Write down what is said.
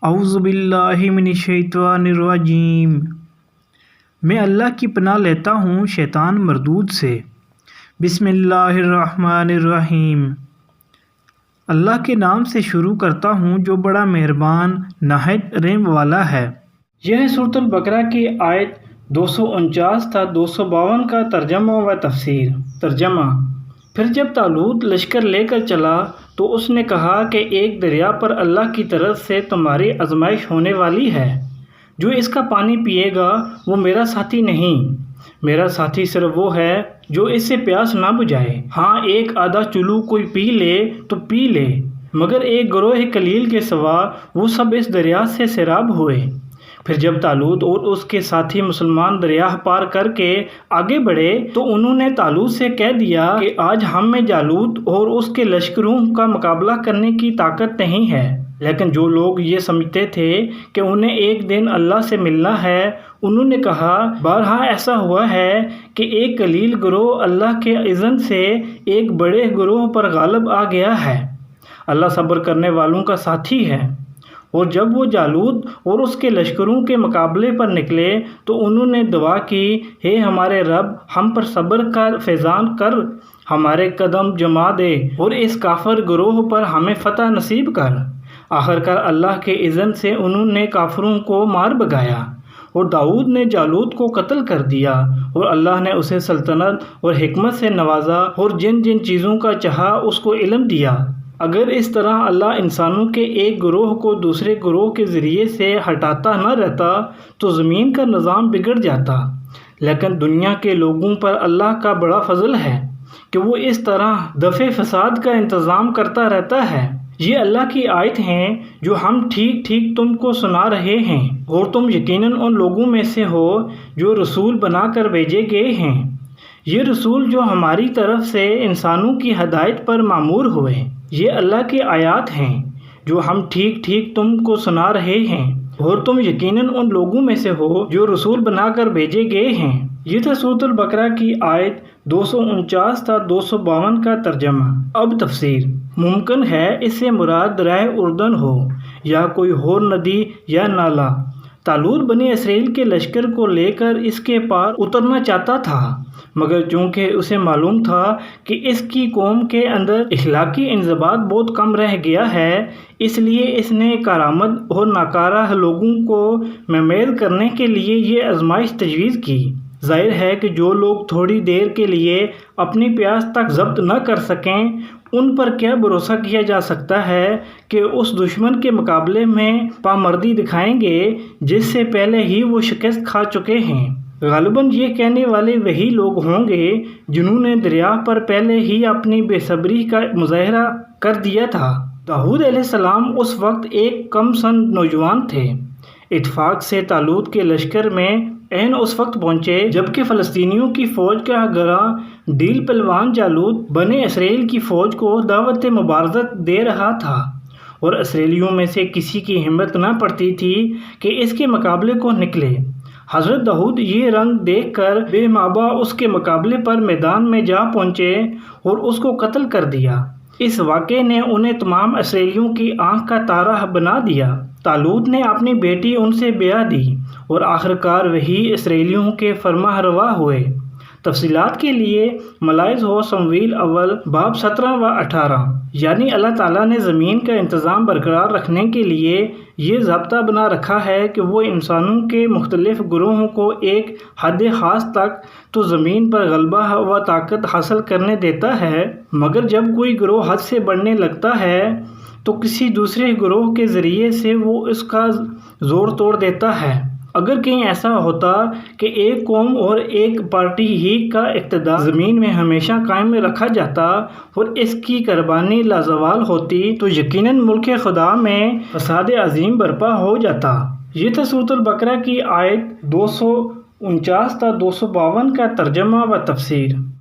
اعوذ باللہ من الشیطان الرجیم۔ میں اللہ کی پناہ لیتا ہوں شیطان مردود سے۔ بسم اللہ الرحمن الرحیم۔ اللہ کے نام سے شروع کرتا ہوں جو بڑا مہربان نہایت رحم والا ہے۔ یہ سورۃ البقرہ کی آیت 249 تا 252 کا ترجمہ و تفسیر۔ ترجمہ: پھر جب طالوت لشکر لے کر چلا تو اس نے کہا کہ ایک دریا پر اللہ کی طرف سے تمہاری آزمائش ہونے والی ہے۔ جو اس کا پانی پیے گا وہ میرا ساتھی نہیں، میرا ساتھی صرف وہ ہے جو اس سے پیاس نہ بجھائے۔ ہاں ایک آدھا چلو کوئی پی لے تو پی لے، مگر ایک گروہ قلیل کے سوا وہ سب اس دریا سے سیراب ہوئے۔ پھر جب طالوت اور اس کے ساتھی مسلمان دریا پار کر کے آگے بڑھے تو انہوں نے طالوت سے کہہ دیا کہ آج ہم میں جالوت اور اس کے لشکروں کا مقابلہ کرنے کی طاقت نہیں ہے۔ لیکن جو لوگ یہ سمجھتے تھے کہ انہیں ایک دن اللہ سے ملنا ہے، انہوں نے کہا بارہا ایسا ہوا ہے کہ ایک قلیل گروہ اللہ کے اذن سے ایک بڑے گروہ پر غالب آ گیا ہے۔ اللہ صبر کرنے والوں کا ساتھی ہے۔ اور جب وہ جالوت اور اس کے لشکروں کے مقابلے پر نکلے تو انہوں نے دعا کی، ہے ہمارے رب ہم پر صبر کا فیضان کر، ہمارے قدم جما دے اور اس کافر گروہ پر ہمیں فتح نصیب کر۔ آخرکار اللہ کے اذن سے انہوں نے کافروں کو مار بھگایا اور داؤد نے جالوت کو قتل کر دیا، اور اللہ نے اسے سلطنت اور حکمت سے نوازا اور جن جن چیزوں کا چاہا اس کو علم دیا۔ اگر اس طرح اللہ انسانوں کے ایک گروہ کو دوسرے گروہ کے ذریعے سے ہٹاتا نہ رہتا تو زمین کا نظام بگڑ جاتا۔ لیکن دنیا کے لوگوں پر اللہ کا بڑا فضل ہے کہ وہ اس طرح دفع فساد کا انتظام کرتا رہتا ہے۔ یہ اللہ کی آیت ہیں جو ہم ٹھیک ٹھیک تم کو سنا رہے ہیں، اور تم یقیناً ان لوگوں میں سے ہو جو رسول بنا کر بھیجے گئے ہیں۔ یہ رسول جو ہماری طرف سے انسانوں کی ہدایت پر مامور ہوئے۔ یہ اللہ کی آیات ہیں جو ہم ٹھیک ٹھیک تم کو سنا رہے ہیں، اور تم یقیناً ان لوگوں میں سے ہو جو رسول بنا کر بھیجے گئے ہیں۔ یہ تھا سورۃ البقرہ کی آیت 249 تا 252 کا ترجمہ۔ اب تفسیر۔ ممکن ہے اس سے مراد دریا اردن ہو یا کوئی اور ندی یا نالا۔ طالوت بنی اسرائیل کے لشکر کو لے کر اس کے پار اترنا چاہتا تھا، مگر چونکہ اسے معلوم تھا کہ اس کی قوم کے اندر اخلاقی انضباط بہت کم رہ گیا ہے، اس لیے اس نے کارآمد اور ناکارہ لوگوں کو ممیز کرنے کے لیے یہ آزمائش تجویز کی۔ ظاہر ہے کہ جو لوگ تھوڑی دیر کے لیے اپنی پیاس تک ضبط نہ کر سکیں، ان پر کیا بھروسہ کیا جا سکتا ہے کہ اس دشمن کے مقابلے میں پامردی دکھائیں گے جس سے پہلے ہی وہ شکست کھا چکے ہیں۔ غالباً یہ کہنے والے وہی لوگ ہوں گے جنہوں نے دریا پر پہلے ہی اپنی بے صبری کا مظاہرہ کر دیا تھا۔ داؤد علیہ السلام اس وقت ایک کم سن نوجوان تھے۔ اتفاق سے طالوت کے لشکر میں عین اس وقت پہنچے جبکہ فلسطینیوں کی فوج کا گراں ڈیل پہلوان جالوت بنی اسرائیل کی فوج کو دعوت مبارزت دے رہا تھا، اور اسرائیلیوں میں سے کسی کی ہمت نہ پڑتی تھی کہ اس کے مقابلے کو نکلے۔ حضرت داؤد یہ رنگ دیکھ کر بے مابا اس کے مقابلے پر میدان میں جا پہنچے اور اس کو قتل کر دیا۔ اس واقعے نے انہیں تمام اسرائیلیوں کی آنکھ کا تارہ بنا دیا۔ طالوت نے اپنی بیٹی ان سے بیاہ دی اور آخرکار وہی اسرائیلیوں کے فرما روا ہوئے۔ تفصیلات کے لیے ملاحظ ہو سموئیل اول باب 17 و 18۔ یعنی اللہ تعالیٰ نے زمین کا انتظام برقرار رکھنے کے لیے یہ ضابطہ بنا رکھا ہے کہ وہ انسانوں کے مختلف گروہوں کو ایک حد خاص تک تو زمین پر غلبہ و طاقت حاصل کرنے دیتا ہے، مگر جب کوئی گروہ حد سے بڑھنے لگتا ہے تو کسی دوسرے گروہ کے ذریعے سے وہ اس کا زور توڑ دیتا ہے۔ اگر کہیں ایسا ہوتا کہ ایک قوم اور ایک پارٹی ہی کا اقتدار زمین میں ہمیشہ قائم رکھا جاتا اور اس کی قربانی لازوال ہوتی تو یقیناً ملک خدا میں فساد عظیم برپا ہو جاتا۔ یہ تھا سورۃ البقرہ کی آیت 249 تا 252 کا ترجمہ و تفسیر۔